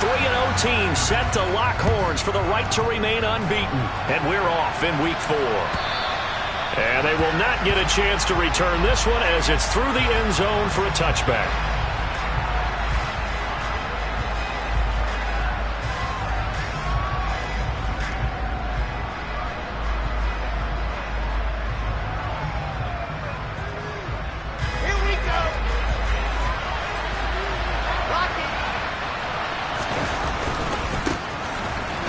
3-0 team set to lock horns for the right to remain unbeaten. And we're off in week 4. And they will not get a chance to return this one as it's through the end zone for a touchback.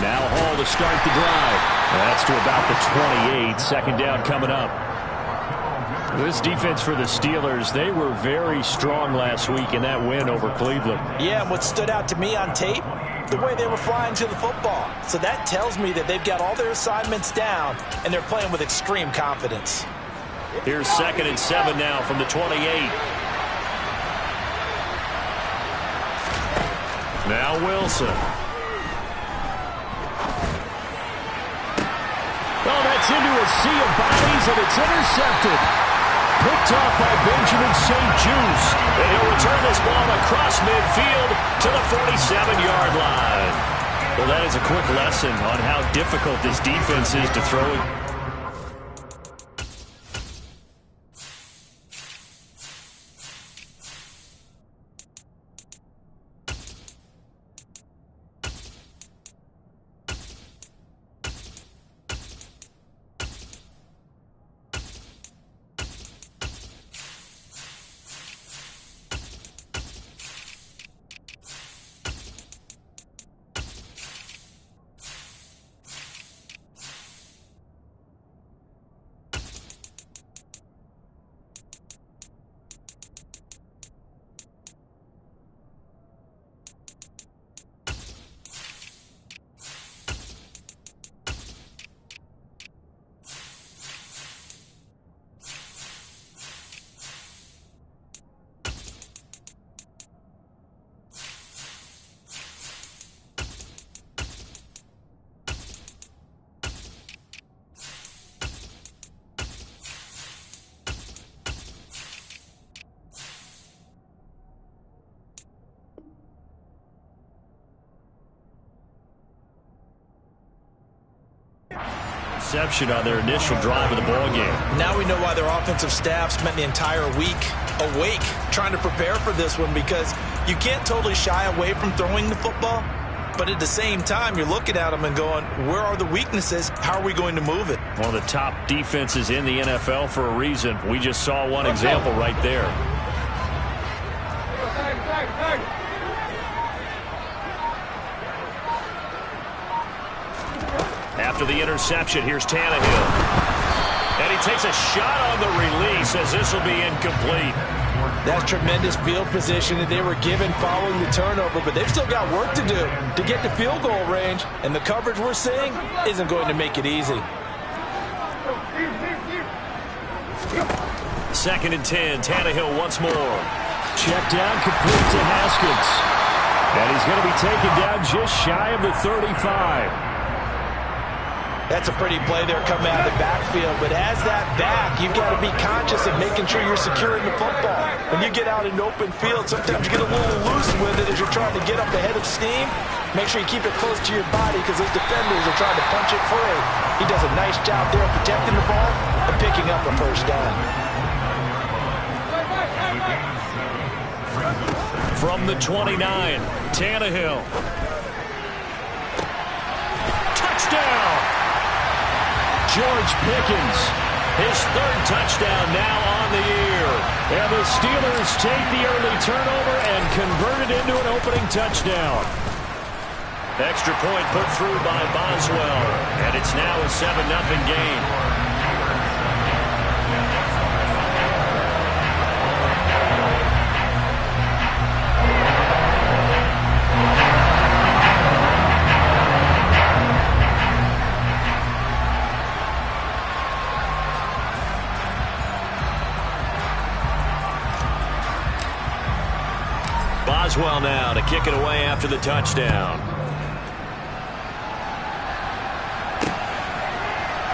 Now Hall to start the drive. That's to about the 28. Second down coming up. This defense for the Steelers, they were very strong last week in that win over Cleveland. Yeah, and what stood out to me on tape, the way they were flying to the football. So that tells me that they've got all their assignments down, and they're playing with extreme confidence. Here's 2nd and 7 now from the 28. Now Wilson. Oh, that's into a sea of bodies, and it's intercepted. Picked off by Benjamin St-Juste. And he'll return this ball across midfield to the 47-yard line. Well, that is a quick lesson on how difficult this defense is to throw it. Interception on their initial drive of the ball game. Now we know why their offensive staff spent the entire week awake trying to prepare for this one, because you can't totally shy away from throwing the football, but at the same time you're looking at them and going, where are the weaknesses? How are we going to move it? One of the top defenses in the NFL for a reason. We just saw one example right there. After the interception, here's Tannehill. And he takes a shot on the release as this will be incomplete. That's tremendous field position that they were given following the turnover, but they've still got work to do to get to field goal range, and the coverage we're seeing isn't going to make it easy. 2nd and 10, Tannehill once more. Check down complete to Haskins. And he's going to be taken down just shy of the 35. That's a pretty play there coming out of the backfield, but as that back, you've got to be conscious of making sure you're securing the football. When you get out in open field, sometimes you get a little loose with it as you're trying to get up ahead of steam. Make sure you keep it close to your body because those defenders are trying to punch it free. He does a nice job there protecting the ball and picking up a first down. From the 29, Tannehill. Touchdown! George Pickens, his 3rd touchdown now on the year. And the Steelers take the early turnover and convert it into an opening touchdown. Extra point put through by Boswell. And it's now a 7-0 game. Boswell now to kick it away after the touchdown.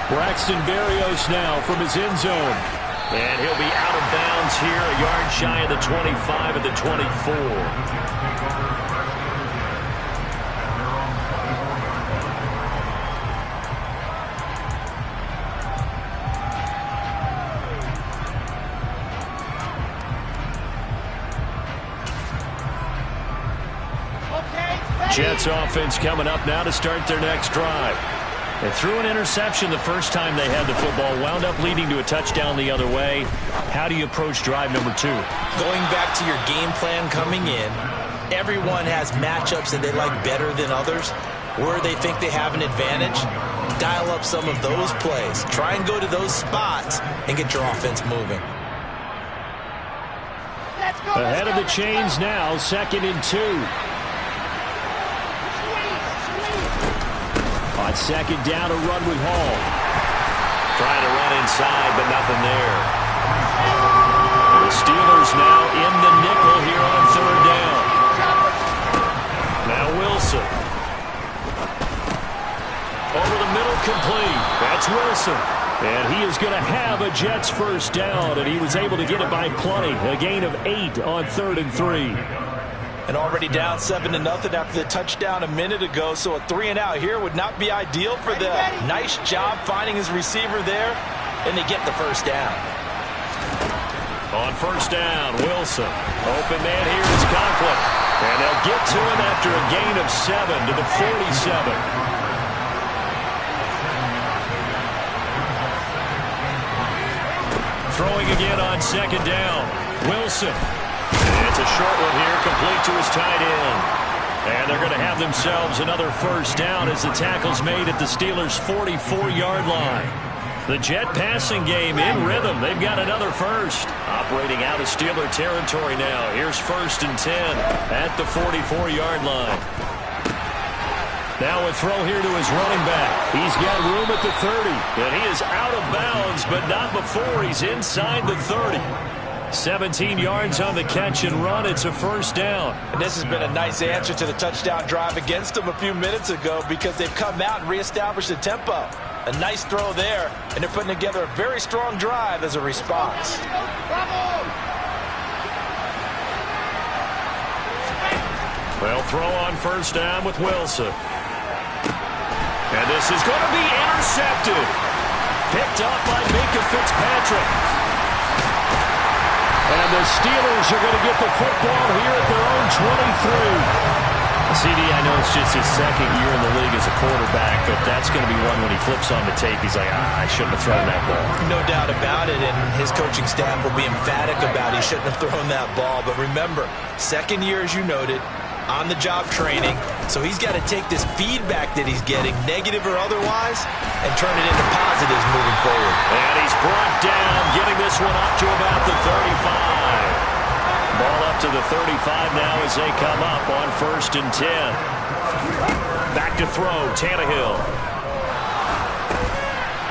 Braxton Berrios now from his end zone. And he'll be out of bounds here, a yard shy of the 25 of the 24. Jets offense coming up now to start their next drive. They threw an interception the first time they had the football, wound up leading to a touchdown the other way. How do you approach drive number 2? Going back to your game plan coming in, everyone has matchups that they like better than others, where they think they have an advantage. Dial up some of those plays. Try and go to those spots and get your offense moving. Ahead of the chains now, 2nd and 2. On 2nd down, a run with Hall. Trying to run inside, but nothing there. And the Steelers now in the nickel here on 3rd down. Now Wilson. Over the middle, complete. That's Wilson. And he is going to have a Jets first down, and he was able to get it by plenty. A gain of 8 on 3rd and 3. And already down 7-0 after the touchdown a minute ago, so a 3-and-out here would not be ideal for them. Nice job finding his receiver there, and they get the first down. On 1st down, Wilson. Open man here is Conklin. And they'll get to him after a gain of 7 to the 47. Throwing again on 2nd down. Wilson. And it's a short one here, complete to his tight end. And they're going to have themselves another first down as the tackle's made at the Steelers' 44-yard line. The Jet passing game in rhythm. They've got another first. Operating out of Steeler territory now. Here's 1st and 10 at the 44-yard line. Now a throw here to his running back. He's got room at the 30. And he is out of bounds, but not before he's inside the 30. 17 yards on the catch and run. It's a first down. And this has been a nice answer to the touchdown drive against them a few minutes ago because they've come out and reestablished the tempo. A nice throw there, and they're putting together a very strong drive as a response. Well, throw on 1st down with Wilson. And this is going to be intercepted. Picked up by Minkah Fitzpatrick. And the Steelers are going to get the football here at their own 23. CD, I know it's just his 2nd year in the league as a quarterback, but that's going to be one when he flips on the tape. He's like, I shouldn't have thrown that ball. No doubt about it, and his coaching staff will be emphatic about he shouldn't have thrown that ball. But remember, 2nd year, as you noted, on-the-job training, so he's got to take this feedback that he's getting, negative or otherwise, and turn it into positives moving forward. And he's brought down, getting this one up to about the 35. Ball up to the 35 now as they come up on 1st and 10. Back to throw, Tannehill.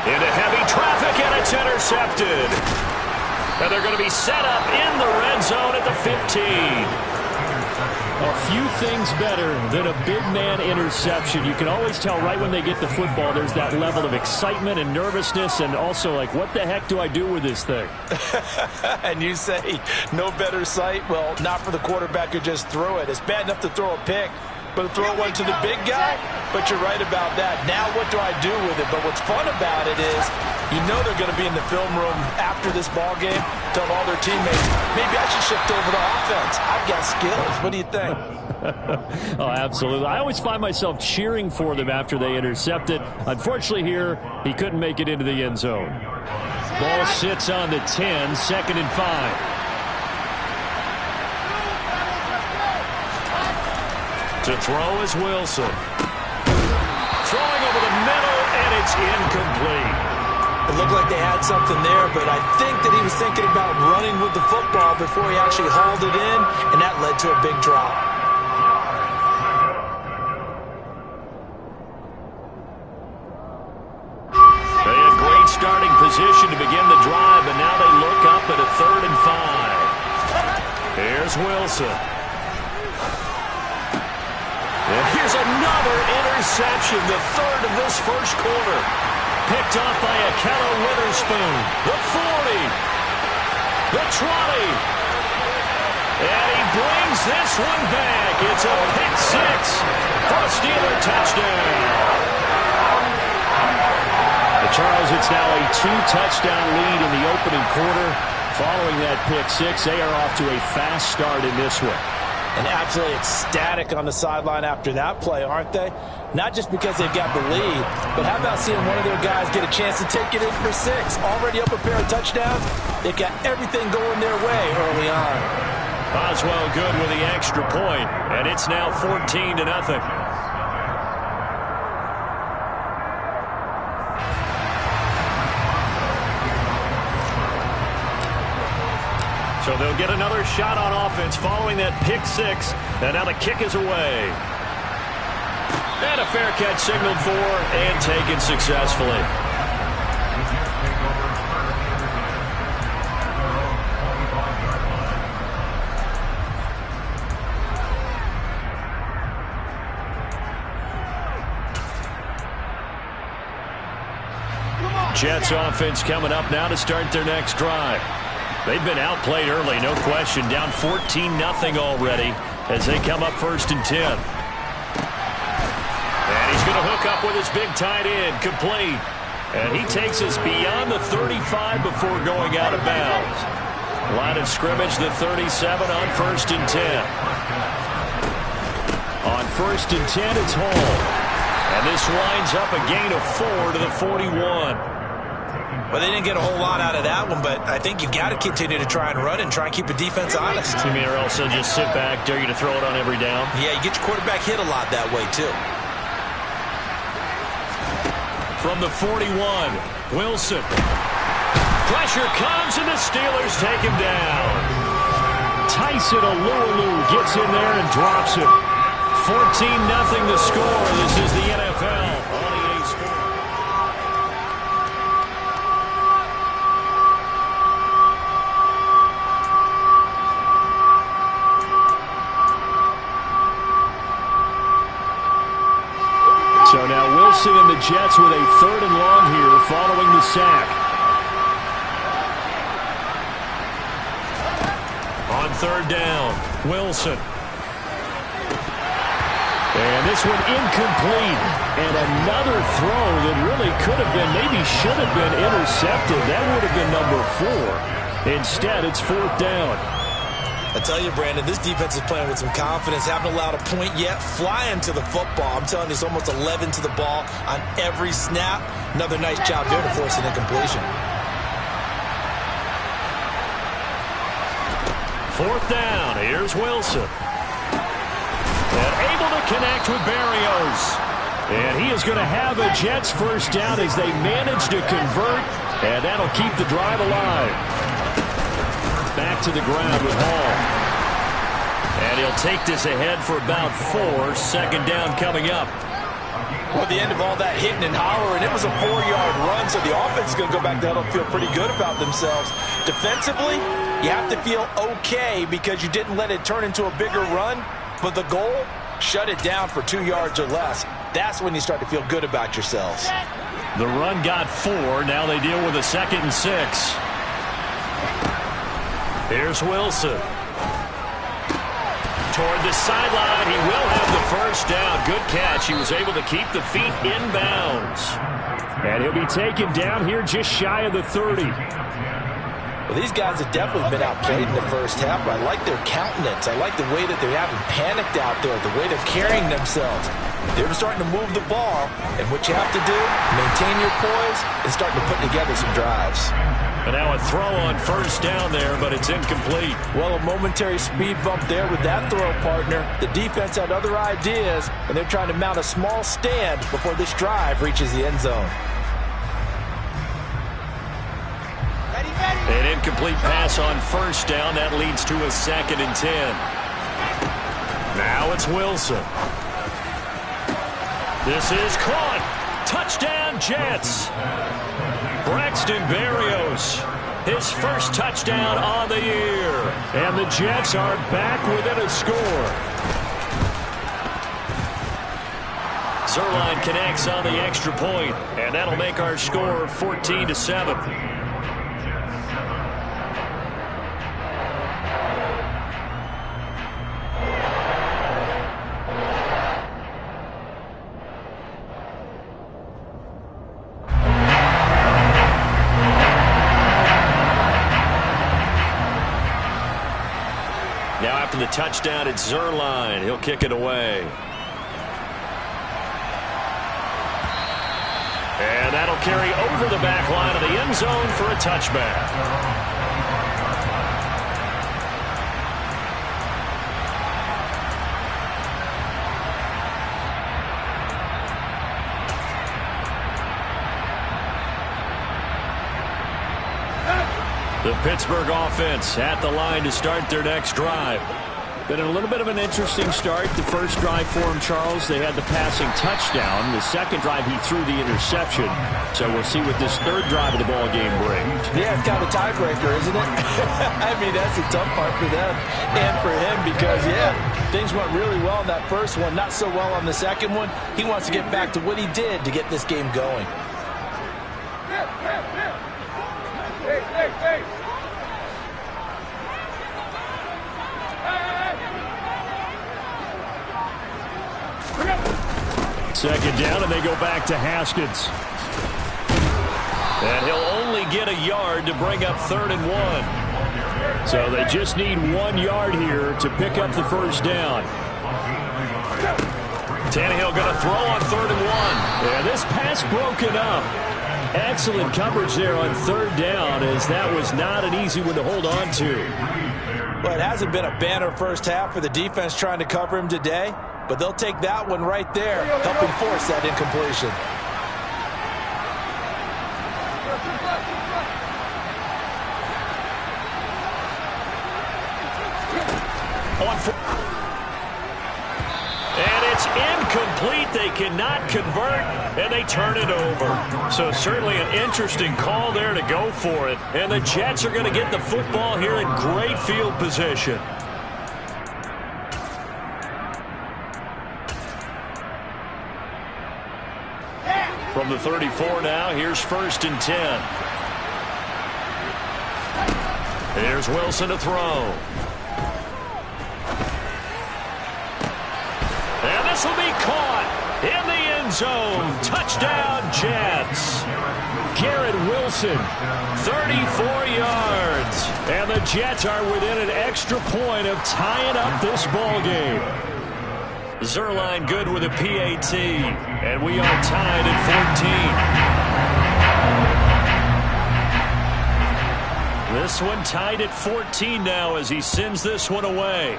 Into heavy traffic, and it's intercepted. And they're going to be set up in the red zone at the 15. A few things better than a big man interception. You can always tell right when they get the football, there's that level of excitement and nervousness, and also like, what the heck do I do with this thing? And you say, no better sight? Well, not for the quarterback who just threw it. It's bad enough to throw a pick, but to throw one to the big guy? But you're right about that. Now what do I do with it? But what's fun about it is, you know they're going to be in the film room after this ball game, tell all their teammates, maybe I should shift over to offense. I've got skills. What do you think? Oh, absolutely. I always find myself cheering for them after they intercept it. Unfortunately here, he couldn't make it into the end zone. Ball sits on the 10, 2nd and 5. To throw is Wilson. Throwing over the middle, and it's incomplete. It looked like they had something there, but I think that he was thinking about running with the football before he actually hauled it in, and that led to a big drop. They had great starting position to begin the drive, and now they look up at a 3rd and 5. Here's Wilson. And here's another interception, the 3rd of this first quarter. Picked off by Ahkello Witherspoon. The 40. The 20. And he brings this one back. It's a pick 6 for a Steeler touchdown. Charles, it's now a 2-touchdown lead in the opening quarter. Following that pick 6, they are off to a fast start in this one. And absolutely ecstatic on the sideline after that play, aren't they? Not just because they've got the lead, but how about seeing one of their guys get a chance to take it in for 6? Already up a pair of touchdowns. They've got everything going their way early on. Boswell good with the extra point, and it's now 14-0. So they'll get another shot on offense following that pick 6, and now the kick is away. And a fair catch signaled for and taken successfully. Jets offense coming up now to start their next drive. They've been outplayed early, no question. Down 14-0 already as they come up 1st and 10. And he's going to hook up with his big tight end, complete. And he takes us beyond the 35 before going out of bounds. Line of scrimmage, the 37 on 1st and 10. On 1st and 10, it's Hall. And this winds up a gain of 4 to the 41. Well, they didn't get a whole lot out of that one, but I think you've got to continue to try and run and try and keep the defense honest. You mean or else they'll just sit back, dare you to throw it on every down? Yeah, you get your quarterback hit a lot that way, too. From the 41, Wilson. Pressure comes, and the Steelers take him down. Tyson Alualu gets in there and drops him. 14-0 the score. This is the NFL on EA Sports. So now Wilson and the Jets with a 3rd and long here following the sack. On 3rd down, Wilson. And this one incomplete. And another throw that really could have been, maybe should have been intercepted. That would have been number 4. Instead, it's 4th down. I tell you, Brandon, this defense is playing with some confidence. Haven't allowed a point yet. Flying to the football. I'm telling you, it's almost 11 to the ball on every snap. Another nice job there to force an incompletion. 4th down. Here's Wilson. And able to connect with Berrios. And he is going to have a Jets first down as they manage to convert. And that'll keep the drive alive. Back to the ground with Hall. And he'll take this ahead for about 4. 2nd down coming up. Well, at the end of all that hitting and hollering, it was a 4-yard run, so the offense is going to go back there and feel pretty good about themselves. Defensively, you have to feel okay because you didn't let it turn into a bigger run, but the goal, shut it down for 2 yards or less. That's when you start to feel good about yourselves. The run got 4. Now they deal with a 2nd and 6. Here's Wilson. Toward the sideline. He will have the first down. Good catch. He was able to keep the feet inbounds. And he'll be taken down here just shy of the 30. Well, these guys have definitely been outplayed in the first half, but I like their countenance. I like the way that they haven't panicked out there, the way they're carrying themselves. They're starting to move the ball, and what you have to do, maintain your poise and start to put together some drives. And now a throw on first down there, but it's incomplete. Well, a momentary speed bump there with that throw, partner. The defense had other ideas, and they're trying to mount a small stand before this drive reaches the end zone. An incomplete pass on first down. That leads to a 2nd and 10. Now it's Wilson. This is caught. Touchdown, Jets. Braxton Berrios, his first touchdown on the year. And the Jets are back within a score. Zuerlein connects on the extra point, and that'll make our score 14-7. Now after the touchdown, it's Zuerlein. He'll kick it away. And that'll carry over the back line of the end zone for a touchback. The Pittsburgh offense at the line to start their next drive. Been a little bit of an interesting start. The first drive for him, Charles, they had the passing touchdown. The second drive, he threw the interception. So we'll see what this third drive of the ball game brings. Yeah, it's kind of a tiebreaker, isn't it? I mean, that's a tough part for them and for him because, yeah, things went really well in that first one, not so well on the second one. He wants to get back to what he did to get this game going. Second down, and they go back to Haskins. And he'll only get a yard to bring up 3rd and 1. So they just need 1 yard here to pick up the first down. Tannehill going to throw on 3rd and 1. Yeah, this pass broken up. Excellent coverage there on 3rd down, as that was not an easy one to hold on to. Well, it hasn't been a banner first half for the defense trying to cover him today, but they'll take that one right there, helping force that incompletion. And it's incomplete. They cannot convert, and they turn it over. So certainly an interesting call there to go for it. And the Jets are going to get the football here in great field position. From the 34 now, here's 1st and 10. Here's Wilson to throw. And this will be caught in the end zone. Touchdown, Jets. Garrett Wilson, 34 yards. And the Jets are within an extra point of tying up this ball game. Zuerlein good with a PAT. And we are tied at 14. This one tied at 14 now as he sends this one away.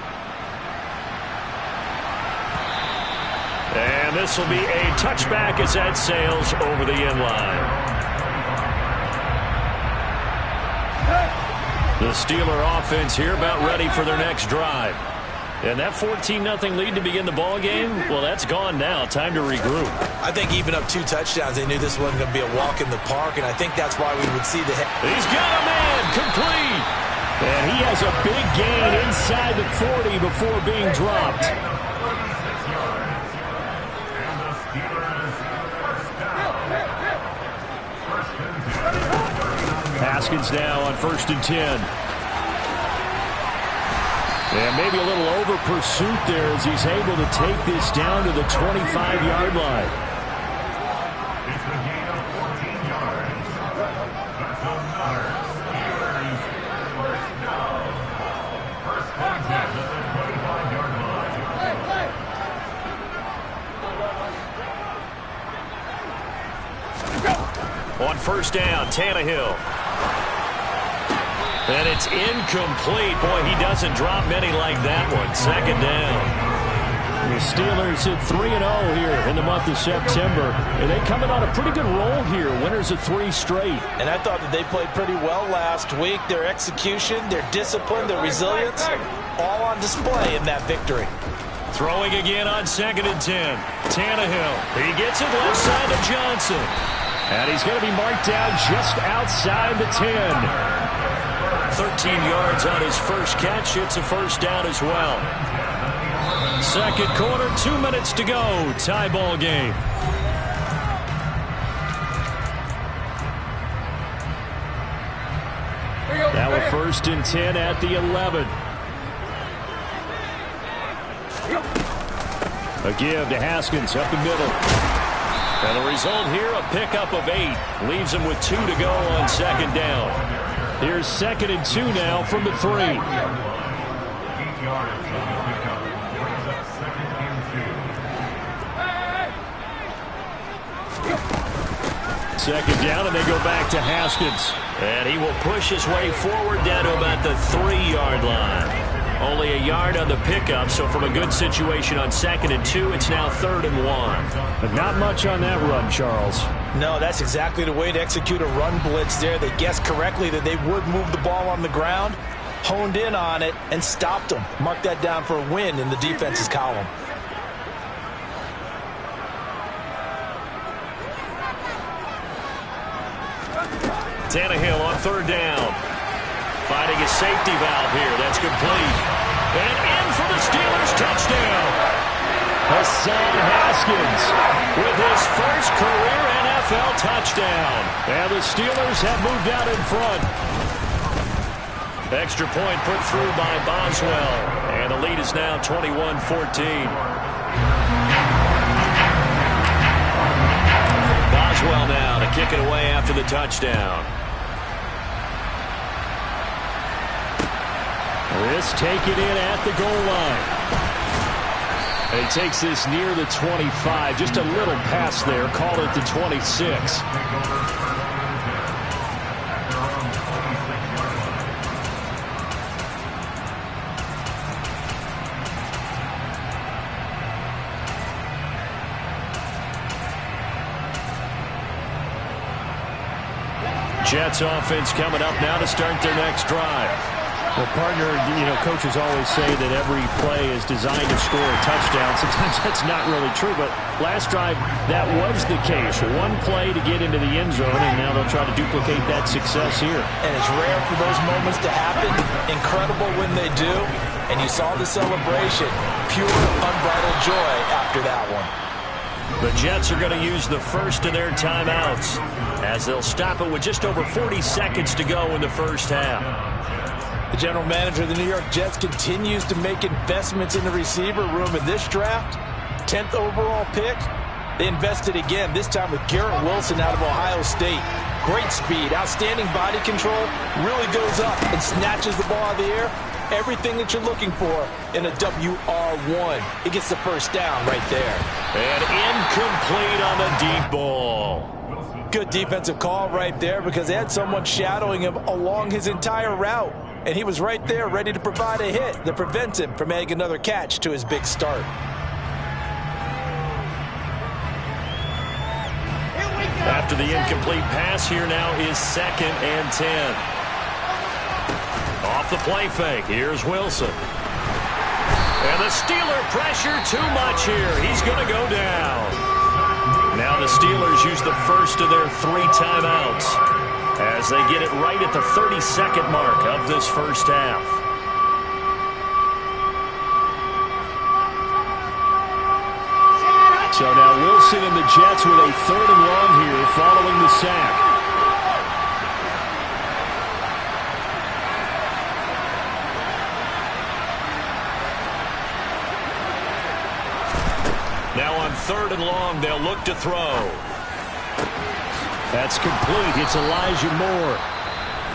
And this will be a touchback as that sails over the end line. The Steeler offense here about ready for their next drive. And that 14-0 lead to begin the ball game, well, that's gone now. Time to regroup. I think even up 2 touchdowns, they knew this wasn't going to be a walk in the park, and I think that's why we would see the hit. He's got a man complete. And he has a big gain inside the 40 before being dropped. Haskins now on 1st and 10. And maybe a little over pursuit there as he's able to take this down to the 25-yard line. On 1st down, Tannehill. And it's incomplete. Boy, he doesn't drop many like that one. 2nd down. The Steelers hit 3-0 here in the month of September. And they coming on a pretty good roll here. Winners of 3 straight. And I thought that they played pretty well last week. Their execution, their discipline, their resilience, all on display in that victory. Throwing again on 2nd and 10. Tannehill. He gets it left side to Johnson. And he's going to be marked down just outside the 10. 13 yards on his first catch. It's a 1st down as well. 2nd quarter, 2 minutes to go. Tie ball game. Now a 1st and 10 at the 11. A give to Haskins up the middle. And the result here, a pickup of 8. Leaves him with 2 to go on 2nd down. Here's 2nd and 2 now from the 3. Second down, and they go back to Haskins. And he will push his way forward down to about the 3-yard line. Only a yard on the pickup, so from a good situation on 2nd and 2, it's now 3rd and 1. But not much on that run, Charles. No, that's exactly the way to execute a run blitz there. They guessed correctly that they would move the ball on the ground, honed in on it, and stopped them. Mark that down for a win in the defense's column. Tannehill on 3rd down. Finding a safety valve here. That's complete. And in for the Steelers touchdown. Hassan Haskins with his first career NFL touchdown. And the Steelers have moved out in front. Extra point put through by Boswell. And the lead is now 21-14. Boswell now to kick it away after the touchdown. This taken in at the goal line. And he takes this near the 25. Just a little pass there. Call it the 26. Jets offense coming up now to start their next drive. Well, partner, coaches always say that every play is designed to score a touchdown. Sometimes that's not really true, but last drive, that was the case. One play to get into the end zone, and now they'll try to duplicate that success here. And it's rare for those moments to happen. Incredible when they do. And you saw the celebration. Pure, unbridled joy after that one. The Jets are going to use the first of their timeouts as they'll stop it with just over 40 seconds to go in the first half. The general manager of the New York Jets continues to make investments in the receiver room in this draft. 10th overall pick. They invested again, this time with Garrett Wilson out of Ohio State. Great speed, outstanding body control, really goes up and snatches the ball out of the air. Everything that you're looking for in a WR1. He gets the first down right there. And incomplete on the deep ball. Good defensive call right there because they had someone shadowing him along his entire route. And he was right there ready to provide a hit that prevents him from adding another catch to his big start. After the incomplete pass, here now is 2nd and 10. Off the play fake, here's Wilson. And the Steeler pressure too much here. He's going to go down. Now the Steelers use the first of their 3 timeouts as they get it right at the 32nd mark of this first half. So now Wilson and the Jets with a 3rd and long here following the sack. Now on 3rd and long, they'll look to throw. That's complete. It's Elijah Moore.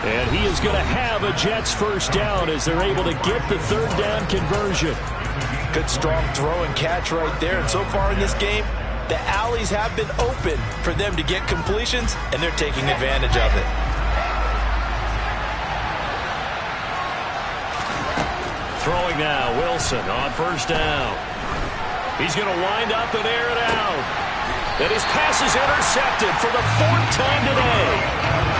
And he is going to have a Jets first down as they're able to get the 3rd down conversion. Good strong throw and catch right there. And so far in this game, the alleys have been open for them to get completions, and they're taking advantage of it. Throwing now, Wilson on first down. He's going to wind up and air it out. And his pass is intercepted for the 4th time today.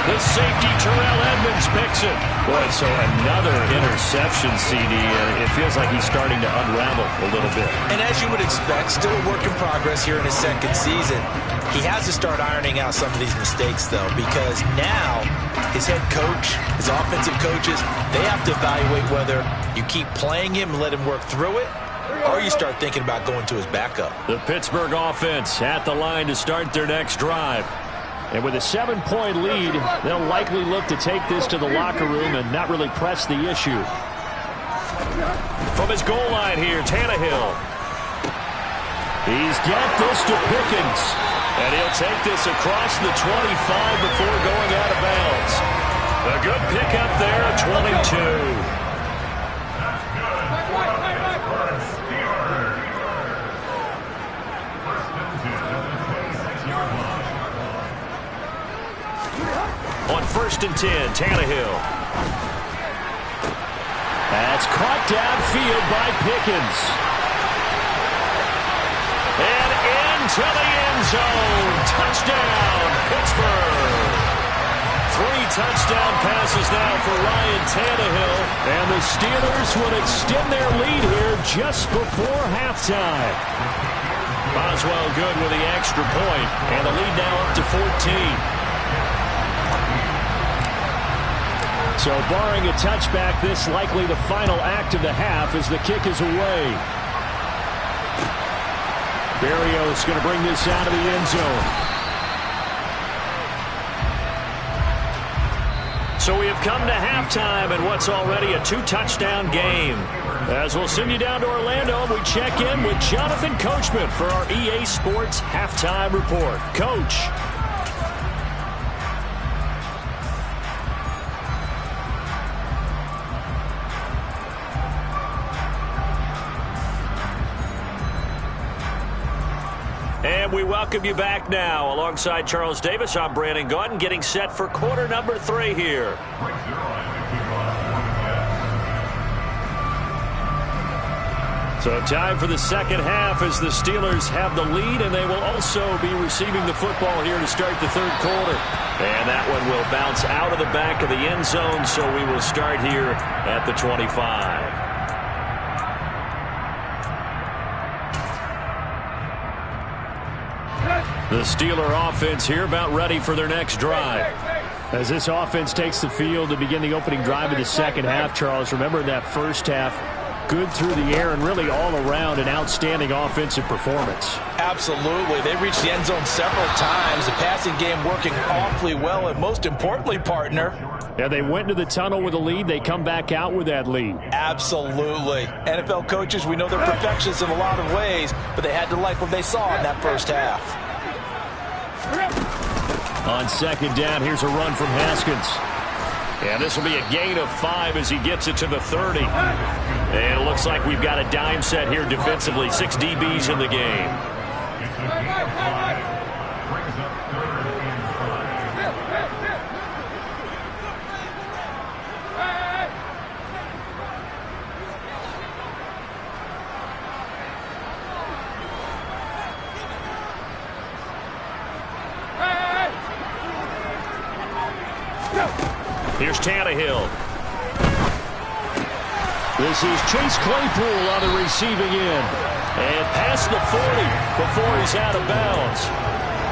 The safety, Terrell Edmonds, picks it. Boy, so another interception, CD. It feels like he's starting to unravel a little bit. And as you would expect, still a work in progress here in his 2nd season. He has to start ironing out some of these mistakes, though, because now his head coach, his offensive coaches, they have to evaluate whether you keep playing him and let him work through it, or you start thinking about going to his backup. The Pittsburgh offense at the line to start their next drive. And with a 7-point lead, they'll likely look to take this to the locker room and not really press the issue. From his goal line here, Tannehill. He's got this to Pickens. And he'll take this across the 25 before going out of bounds. A good pickup there at 22. first and 10. Tannehill. That's caught downfield by Pickens. And into the end zone. Touchdown, Pittsburgh. 3 touchdown passes now for Ryan Tannehill. And the Steelers will extend their lead here just before halftime. Boswell good with the extra point. And the lead now up to 14. So barring a touchback, this likely the final act of the half as the kick is away. Berrios going to bring this out of the end zone. So we have come to halftime and what's already a 2-touchdown game. As we'll send you down to Orlando, we check in with Jonathan Coachman for our EA Sports Halftime Report. Coach. And we welcome you back now. Alongside Charles Davis, I'm Brandon Gaudin, getting set for quarter number 3 here. So time for the second half as the Steelers have the lead, and they will also be receiving the football here to start the third quarter. And that one will bounce out of the back of the end zone, so we will start here at the 25. The Steeler offense here about ready for their next drive. As this offense takes the field to begin the opening drive of the second half, Charles, remember in that first half, good through the air and really all around an outstanding offensive performance. Absolutely. They reached the end zone several times. The passing game working awfully well, and most importantly, partner. Yeah, they went to the tunnel with a lead. They come back out with that lead. Absolutely. NFL coaches, we know they're perfectionists in a lot of ways, but they had to like what they saw in that first half. On second down, here's a run from Haskins. And this will be a gain of 5 as he gets it to the 30. And it looks like we've got a dime set here defensively. 6 DBs in the game. Here's Tannehill. This is Chase Claypool on the receiving end. And past the 40 before he's out of bounds.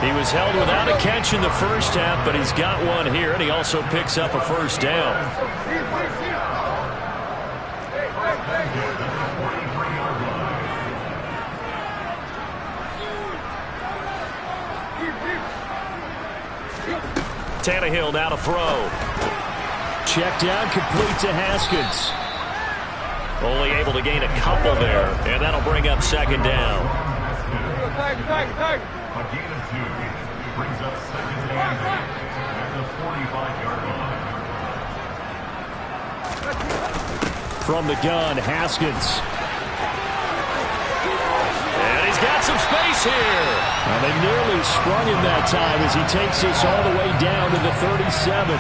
He was held without a catch in the first half, but he's got one here, and he also picks up a first down. Tannehill now to throw. Check down, complete to Haskins. Only able to gain a couple there, and that'll bring up second down. A gain of 2 brings up second down at the 45-yard line. From the gun, Haskins. And he's got some space here. And they nearly sprung him that time as he takes this all the way down to the 37.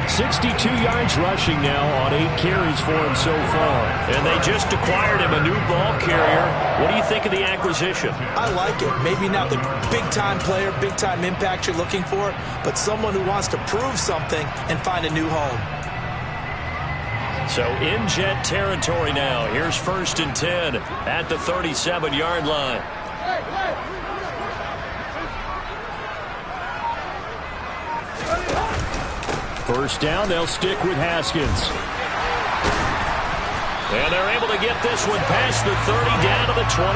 62 yards rushing now on 8 carries for him so far. And they just acquired him a new ball carrier. What do you think of the acquisition? I like it. Maybe not the big-time player, big-time impact you're looking for, but someone who wants to prove something and find a new home. So in Jet territory now. Here's first and 10 at the 37-yard line. First down, they'll stick with Haskins. And they're able to get this one past the 30 down to the 25.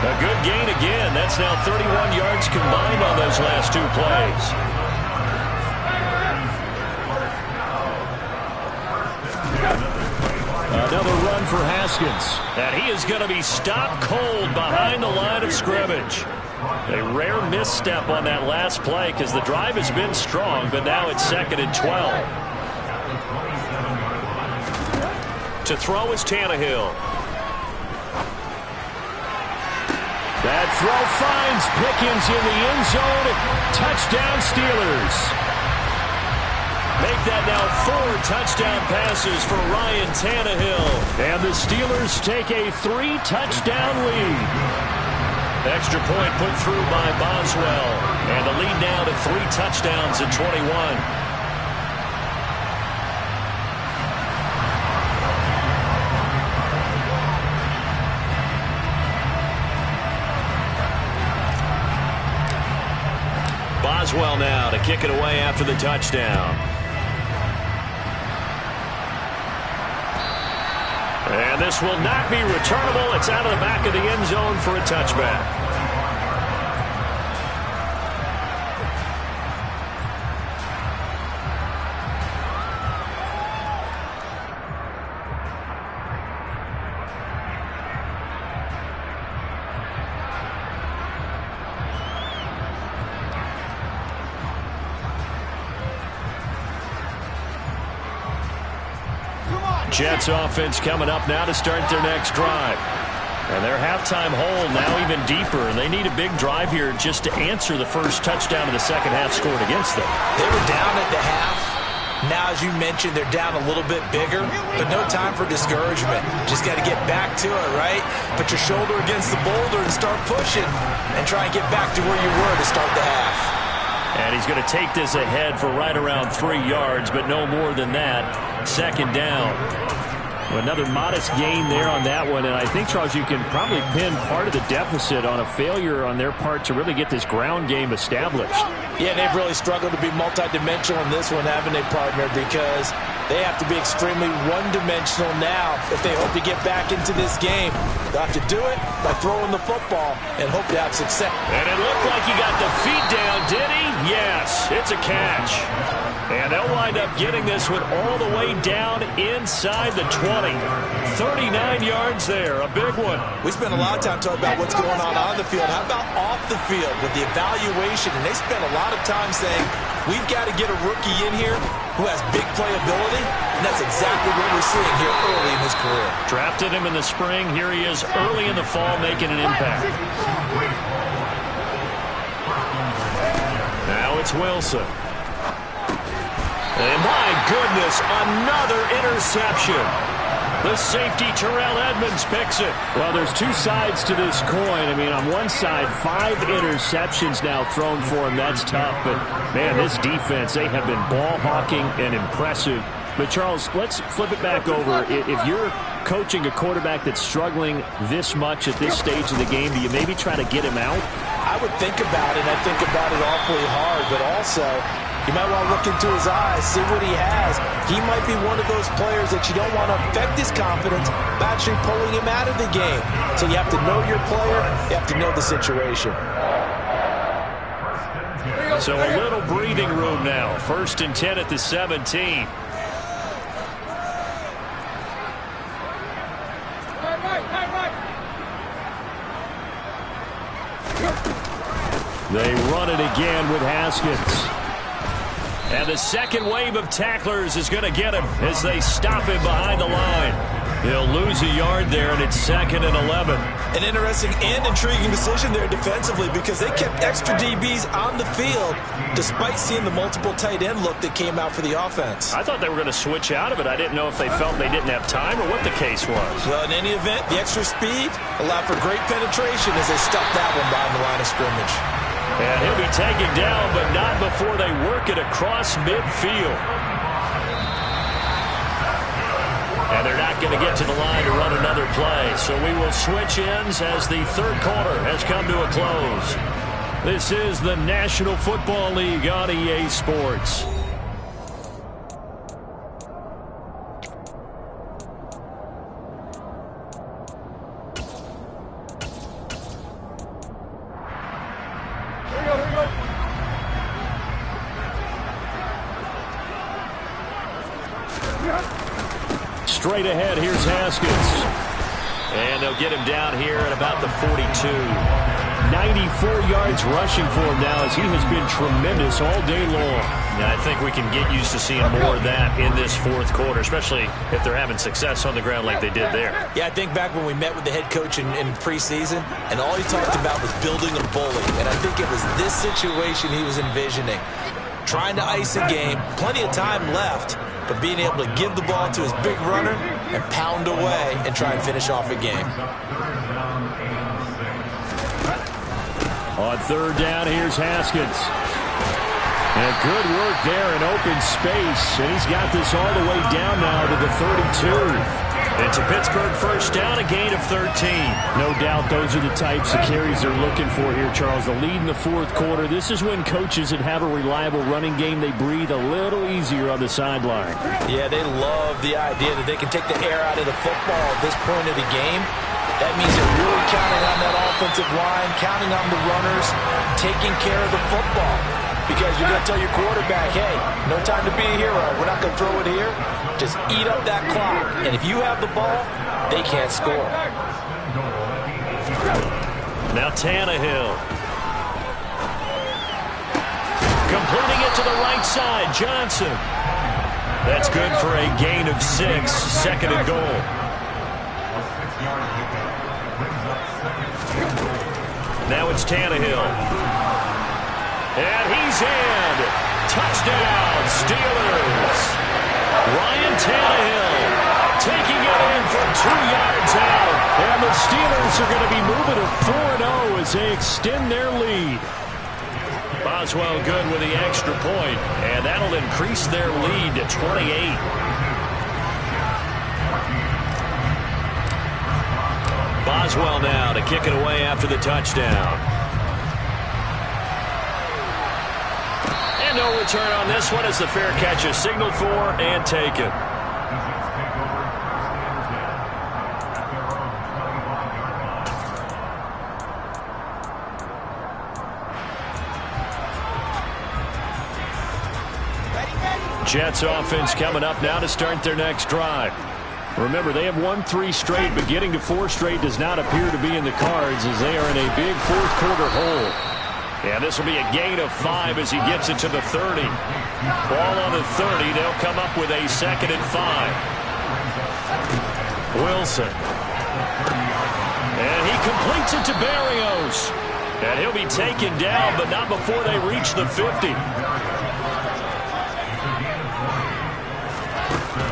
A good gain again. That's now 31 yards combined on those last 2 plays. Another run for Haskins. And he is going to be stopped cold behind the line of scrimmage. A rare misstep on that last play because the drive has been strong, but now it's second and 12. To throw is Tannehill. That throw finds Pickens in the end zone. Touchdown, Steelers. make that now 4 touchdown passes for Ryan Tannehill. And the Steelers take a 3-touchdown lead. Extra point put through by Boswell. And the lead now to 3 touchdowns at 21. Boswell now to kick it away after the touchdown. And this will not be returnable. It's out of the back of the end zone for a touchback. Jets offense coming up now to start their next drive. And their halftime hole now even deeper, and they need a big drive here just to answer the first touchdown of the second half scored against them. They were down at the half. Now, as you mentioned, they're down a little bit bigger, but no time for discouragement. Just got to get back to it, right? Put your shoulder against the boulder and start pushing and try and get back to where you were to start the half. And he's going to take this ahead for right around 3 yards, but no more than that. Second down. Another modest gain there on that one, and I think, Charles, you can probably pin part of the deficit on a failure on their part to really get this ground game established. Yeah, they've really struggled to be multidimensional in this one, haven't they, partner? Because they have to be extremely one-dimensional now if they hope to get back into this game. They'll have to do it by throwing the football and hope to have success. And it looked like he got the feet down, did he? Yes, it's a catch. And they'll wind up getting this one all the way down inside the 20. 39 yards there, a big one. We spent a lot of time talking about what's going on the field. How about off the field with the evaluation? And they spent a lot of time saying, we've got to get a rookie in here who has big playability. And that's exactly what we're seeing here early in his career. Drafted him in the spring. Here he is early in the fall making an impact. Now it's Wilson. And my goodness, another interception. The safety, Terrell Edmonds, picks it. Well, there's two sides to this coin. I mean, on one side, 5 interceptions now thrown for him. That's tough. But, man, this defense, they have been ball hawking and impressive. But, Charles, let's flip it back over. If you're coaching a quarterback that's struggling this much at this stage of the game, do you maybe try to get him out? I would think about it. I think about it awfully hard. But also, you might want to look into his eyes, see what he has. He might be one of those players that you don't want to affect his confidence by actually pulling him out of the game. So you have to know your player. You have to know the situation. So a little breathing room now. 1st and 10 at the 17. They run it again with Haskins. And the second wave of tacklers is going to get him as they stop him behind the line. He'll lose a yard there, and it's 2nd and 11. An interesting and intriguing decision there defensively because they kept extra DBs on the field despite seeing the multiple tight end look that came out for the offense. I thought they were going to switch out of it. I didn't know if they felt they didn't have time or what the case was. Well, in any event, the extra speed allowed for great penetration as they stuffed that one behind the line of scrimmage. And he'll be taken down, but not before they work it across midfield. And they're not going to get to the line to run another play. So we will switch ends as the third quarter has come to a close. This is the National Football League on EA Sports. Straight ahead, here's Haskins. And they'll get him down here at about the 42. 94 yards rushing for him now as he has been tremendous all day long. Now, I think we can get used to seeing more of that in this fourth quarter, especially if they're having success on the ground like they did there. Yeah, I think back when we met with the head coach in preseason, and all he talked about was building a bully. And I think it was this situation he was envisioning. trying to ice a game, plenty of time left, but being able to give the ball to his big runner and pound away and try and finish off a game. On third down, here's Haskins. And good work there in open space. And he's got this all the way down now to the 32. It's a Pittsburgh first down, a gain of 13. No doubt those are the types of carries they're looking for here, Charles. The lead in the fourth quarter. This is when coaches that have a reliable running game, they breathe a little easier on the sideline. Yeah, they love the idea that they can take the air out of the football at this point of the game. That means they're really counting on that offensive line, counting on the runners, taking care of the football. Because you're going to tell your quarterback, hey, no time to be a hero. We're not going to throw it here. Just eat up that clock. And if you have the ball, they can't score. Now Tannehill. Completing it to the right side, Johnson. That's good for a gain of 6, second and goal. Now it's Tannehill. And he's in. Touchdown, Steelers. Ryan Tannehill taking it in from 2 yards out. And the Steelers are going to be moving to 4-0 as they extend their lead. Boswell good with the extra point, and that'll increase their lead to 28. Boswell now to kick it away after the touchdown. And no return on this one as the fair catch is signaled for and taken. Jets offense coming up now to start their next drive. Remember, they have won 3 straight, but getting to 4 straight does not appear to be in the cards as they are in a big fourth quarter hole. And this will be a gain of 5 as he gets it to the 30. Ball on the 30. They'll come up with a second and 5. Wilson. And he completes it to Berrios. And he'll be taken down, but not before they reach the 50.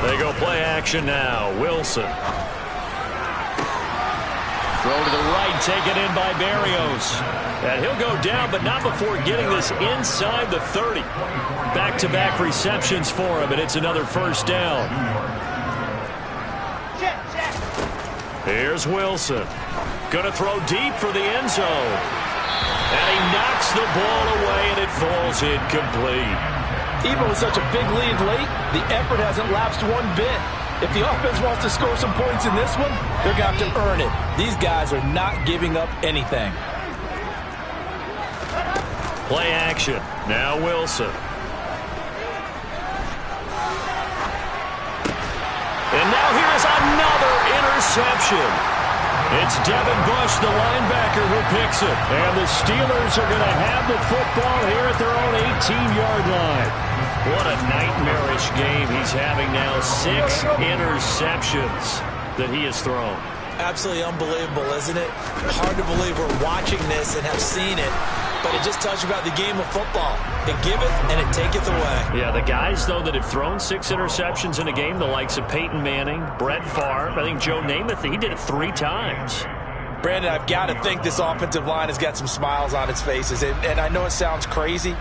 They go play action now. Wilson. Throw to the right, taken in by Berrios. And he'll go down, but not before getting this inside the 30. Back-to-back receptions for him, and it's another first down. Here's Wilson. Going to throw deep for the end zone. And he knocks the ball away, and it falls incomplete. Even with such a big lead late, the effort hasn't lapsed one bit. If the offense wants to score some points in this one, they're going to have to earn it. These guys are not giving up anything. Play action. Now Wilson. And now here's another interception. It's Devin Bush, the linebacker, who picks it. And the Steelers are going to have the football here at their own 18-yard line. What a nightmarish game he's having now. 6 interceptions that he has thrown. Absolutely unbelievable, isn't it? Hard to believe we're watching this and have seen it, but it just tells you about the game of football. It giveth and it taketh away. Yeah, the guys, though, that have thrown 6 interceptions in a game, the likes of Peyton Manning, Brett Favre, I think Joe Namath, he did it 3 times. Brandon, I've got to think this offensive line has got some smiles on its faces, and I know it sounds crazy,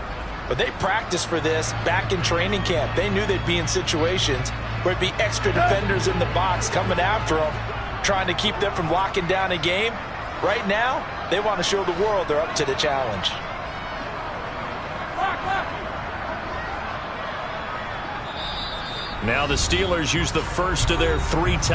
but they practiced for this back in training camp. They knew they'd be in situations where it'd be extra defenders in the box coming after them, trying to keep them from locking down a game. Right now, they want to show the world they're up to the challenge. Now the Steelers use the first of their 3 times.